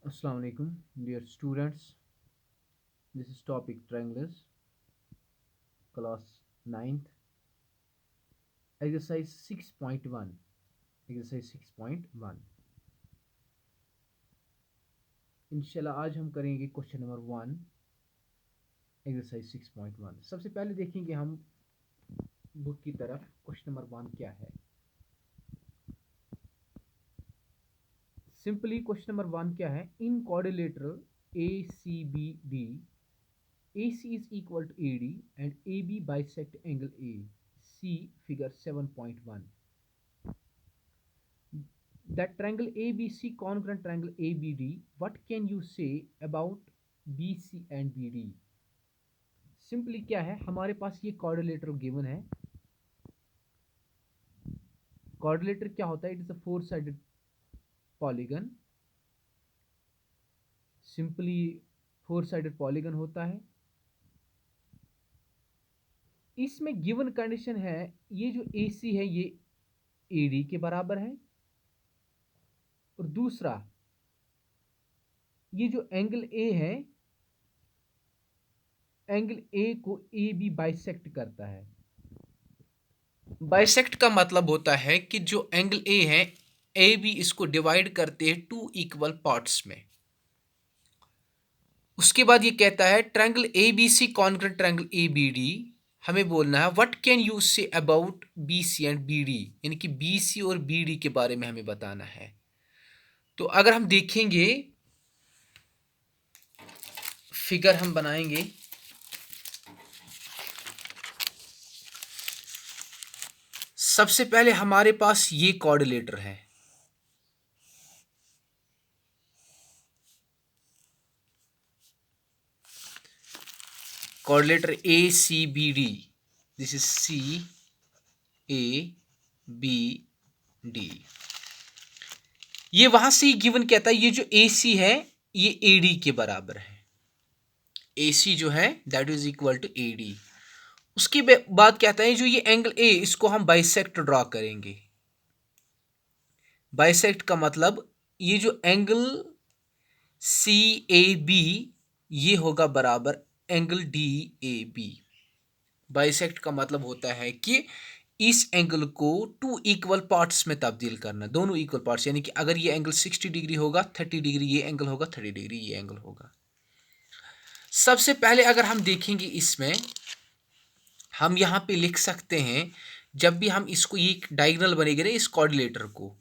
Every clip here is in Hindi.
Assalamu alaikum, dear students. This is topic triangles, class ninth, exercise 6.1. Exercise 6.1. इंशाल्लाह आज हम करेंगे क्वेश्चन नंबर 1, एक्सरसाइज 6.1। सबसे पहले देखेंगे हम बुक की तरफ क्वेश्चन नंबर 1 क्या है। सिंपली क्वेश्चन नंबर 1 क्या है, इन quadrilateral ACBD AC is equal to AD and AB bisect angle A. See figure 7.1. That triangle ABC congruent triangle ABD. What can you say about BC and BD? Simply क्या है, हमारे पास ये क्वाड्रिलेटर गिवन है। क्वाड्रिलेटर क्या होता है? It is a four sided polygon. Simply four sided polygon होता है। इसमें गिवन कंडीशन है, ये जो AC है ये AD के बराबर है, और दूसरा ये जो एंगल A है, एंगल A को AB बाइसेक्ट करता है। बाइसेक्ट का मतलब होता है कि जो एंगल A है, AB इसको डिवाइड करते हैं टू इक्वल पार्ट्स में। उसके बाद ये कहता है triangle ABC congruent triangle ABD। हमें बोलना है what can you say about BC and BD, यानी कि BC और BD के बारे में हमें बताना है। तो अगर हम देखेंगे, फिगर हम बनाएंगे। सबसे पहले हमारे पास ये कोऑर्डिनेटर है, coordinator ACBD। This is CABD। ये वहां से ही गिवन कहता है ये जो AC है ये AD के बराबर है। AC जो है that is equal to AD। उसके बाद कहता है जो ये एंगल A इसको हम बाइसेक्ट ड्रॉ करेंगे। बाइसेक्ट का मतलब ये जो एंगल CAB ये होगा बराबर एंगल DAB। बाइसेक्ट का मतलब होता है कि इस एंगल को टू इक्वल पार्ट्स में तब्दील करना, दोनों इक्वल पार्ट्स, यानी कि अगर ये एंगल 60 डिग्री होगा, 30 डिग्री ये एंगल होगा, 30 डिग्री ये एंगल होगा। सबसे पहले अगर हम देखेंगे इसमें, हम यहाँ पे लिख सकते हैं, जब भी हम इसको ये डायगोनल बनेगा ना इस कोऑर्डिनेटर को,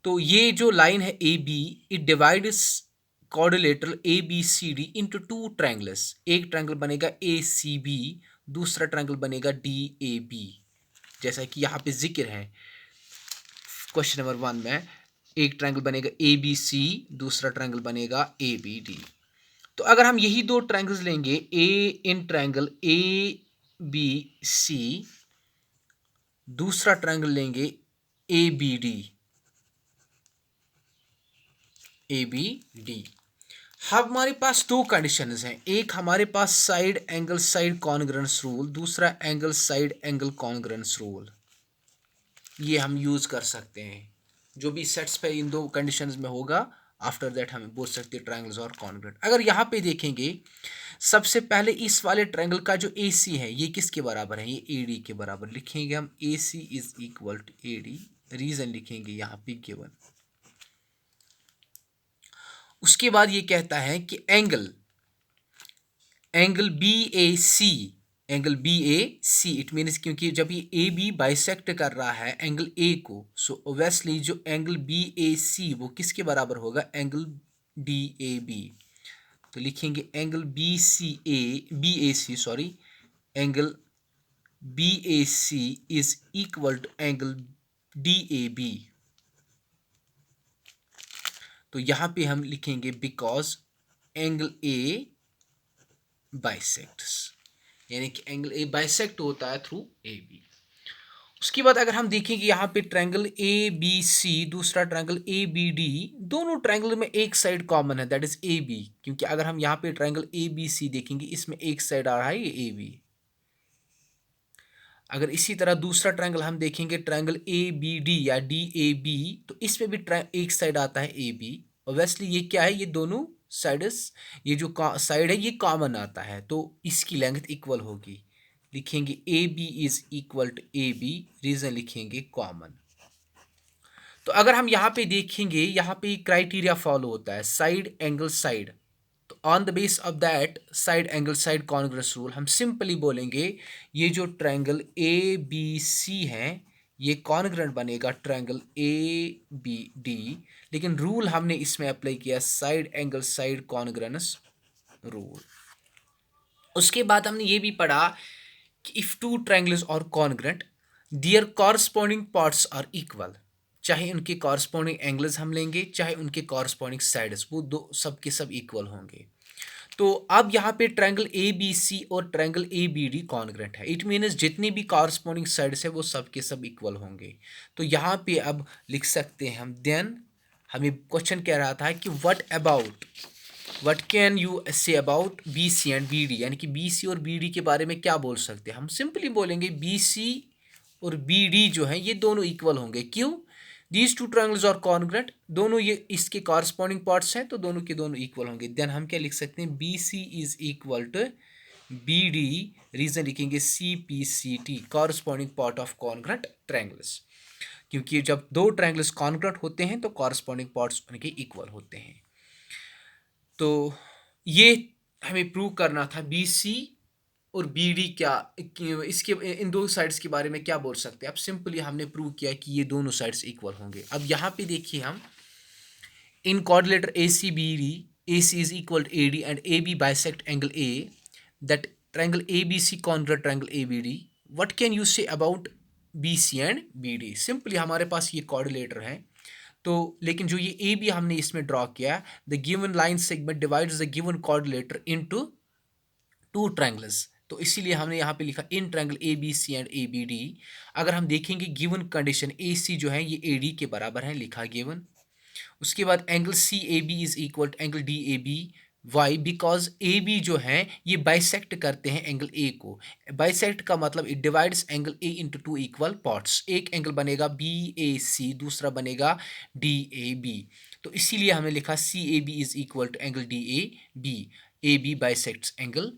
तो ये जो लाइन है AB it divides coordinator ABCD into two triangles. एक ट्रायंगल बनेगा ACB, दूसरा ट्रायंगल बनेगा DAB, जैसा कि यहाँ पे जिक्र है क्वेश्चन नंबर 1 में। एक ट्रायंगल बनेगा ABC, दूसरा ट्रायंगल बनेगा ABD। तो अगर हम यही दो ट्रायंगल्स लेंगे, A इन ट्रायंगल ABC, दूसरा ट्रायंगल लेंगे ABD। हमारे पास दो कंडीशंस हैं, एक हमारे पास side angle side congruence rule, दूसरा angle side angle congruence rule. ये हम यूज कर सकते हैं, जो भी सेटिस्फाई इन दो कंडीशंस में होगा, आफ्टर दैट हम बोल सकते हैं ट्रायंगल्स और कॉन्ग्रुएंट। अगर यहाँ पे देखेंगे, सबसे पहले इस वाले ट्रायंगल का जो AC है ये किसके बराबर है? ये AD के बराबर लिखेंगे हम। AC is equal to AD, reason लिखेंगे यहाँ पे गिवन। उसके बाद ये कहता है कि angle BAC, angle BAC it means, क्योंकि जब ये AB बाइसेक्ट कर रहा है एंगल A को, सो ओब्वियसली जो एंगल BAC वो किसके बराबर होगा? Angle DAB। तो लिखेंगे angle BAC sorry, angle BAC is equal to angle DAB। तो यहां पे हम लिखेंगे बिकॉज एंगल A बाइसेक्ट्स, यानी कि एंगल A बाइसेक्ट होता है थ्रू AB। उसके बाद अगर हम देखेंगे यहाँ पे ट्रायंगल ABC, दूसरा ट्रायंगल ABD, दोनों ट्रायंगल में एक साइड कॉमन है दैट इज AB, क्योंकि अगर हम यहाँ पे ट्रायंगल ABC देखेंगे इसमें एक साइड आ रहा है ये AB। अगर इसी तरह दूसरा ट्रायंगल हम देखेंगे ट्रायंगल ABD या DAB, तो इसमें भी एक साइड आता है AB। ऑब्वियसली ये क्या है, ये दोनों साइड्स, ये जो साइड है ये कॉमन आता है, तो इसकी लेंथ इक्वल होगी। लिखेंगे A B is equal to A B, reason लिखेंगे कॉमन। तो अगर हम यहाँ पे देखेंगे, यहाँ पे क्राइटेरिया फॉलो होता है, साइड एंगल साइड। तो on the base of that side angle side congruence rule हम सिंपली बोलेंगे ये जो ट्रायंगल ए बी सी है ये कॉन्ग्रुएंट बनेगा ट्रायंगल ए बी डी, लेकिन रूल हमने इसमें अप्लाई किया side angle side congruence rule. उसके बाद हमने ये भी पढ़ा कि if two triangles are congruent their corresponding parts are equal, चाहे उनके कॉरस्पॉन्डिंग एंगल्स हम लेंगे चाहे उनके कॉरस्पॉन्डिंग साइड्स, वो दो सब के सब इक्वल होंगे। तो अब यहाँ पे ट्रायंगल ए बी सी और triangle A B D congruent है, इट मीन्स जितनी भी कॉरस्पॉन्डिंग साइड्स है वो सब के सब इक्वल होंगे। तो यहाँ पे अब लिख सकते हैं हम, देन हमें क्वेश्चन कह रहा था कि what can you say about B C and B D, यानी कि बी सी और बी डी के बारे में क्या बोल सकते हैं। हम सिंपली बोलेंगे बी सी और बी डी जो है ये दोनों इक्वल होंगे। क्यों? These two triangles are congruent, दोनों ये इसके कॉरस्पॉन्डिंग पार्ट्स हैं तो दोनों के दोनों इक्वल होंगे। देन हम क्या लिख सकते हैं, B C is equal to B D, reason लिखेंगे C P C T, corresponding part of congruent triangles, क्योंकि जब दो ट्रायंगल्स कॉन्ग्रुएंट होते हैं तो कॉरस्पॉन्डिंग पार्ट्स उनके इक्वल होते हैं। तो ये हमें प्रूव करना था बी सी और बी डी क्या, इसके इन दो साइड्स के बारे में क्या बोल सकते हैं। अब सिंपली हमने प्रूव किया कि ये दोनों साइड्स इक्वल होंगे। अब यहाँ पे देखिए हम, इन quadrilateral ACBD, AC is equal to AD and AB bisect angle A, that triangle ABC congruent triangle ABD. What can you say about BC and BD? Simply हमारे पास ये quadrilateral है, तो लेकिन जो ये AB हमने इसमें ड्रॉ किया, the given line segment divides the given quadrilateral into two triangles, तो इसीलिए हमने यहाँ पे लिखा in triangle A B C and A B D. अगर हम देखेंगे गिवन कंडीशन ए सी जो है ये ए डी के बराबर है, लिखा गिवन। उसके बाद angle C A B is equal to angle D A B, why? Because A B जो है ये बाइसेक्ट करते हैं एंगल ए को। बाइसेक्ट का मतलब it divides angle A into two equal parts, एक एंगल बनेगा बी ए सी, दूसरा बनेगा डी ए बी, तो इसीलिए हमने लिखा C A B is equal to angle D A B bisects angle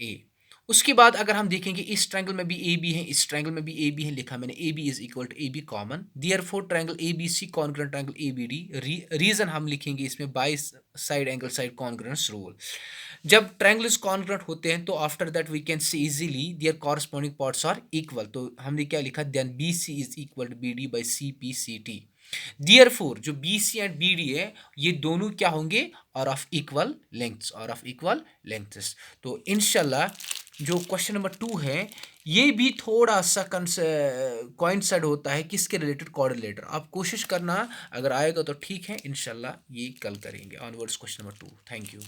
A. उसके बाद अगर हम देखेंगे इस ट्रायंगल में भी ए बी है, इस ट्रायंगल में भी ए बी है, लिखा मैंने A B is equal to A B common, therefore triangle A B C congruent triangle A B D. Reason हम लिखेंगे इसमें by side angle side congruence rule. जब ट्रायंगल्स कॉन्ग्रुएंट होते हैं तो after that we can see easily their corresponding parts are equal, तो हमने क्या लिखा, then B C is equal to B D by C P C T. Therefore जो B C and B D है ये दोनों क्या होंगे, और ऑफ इक्वल लेंथ्स, और ऑफ इक्वल लेंथ्स। तो इंशाल्लाह जो क्वेश्चन नंबर 2 है ये भी थोड़ा सा कोइंसाइड होता है किसके रिलेटेड, कोऑर्डिनेटर। आप कोशिश करना, अगर आएगा तो ठीक है, इंशाल्लाह ये कल करेंगे onwards question number 2। Thank you.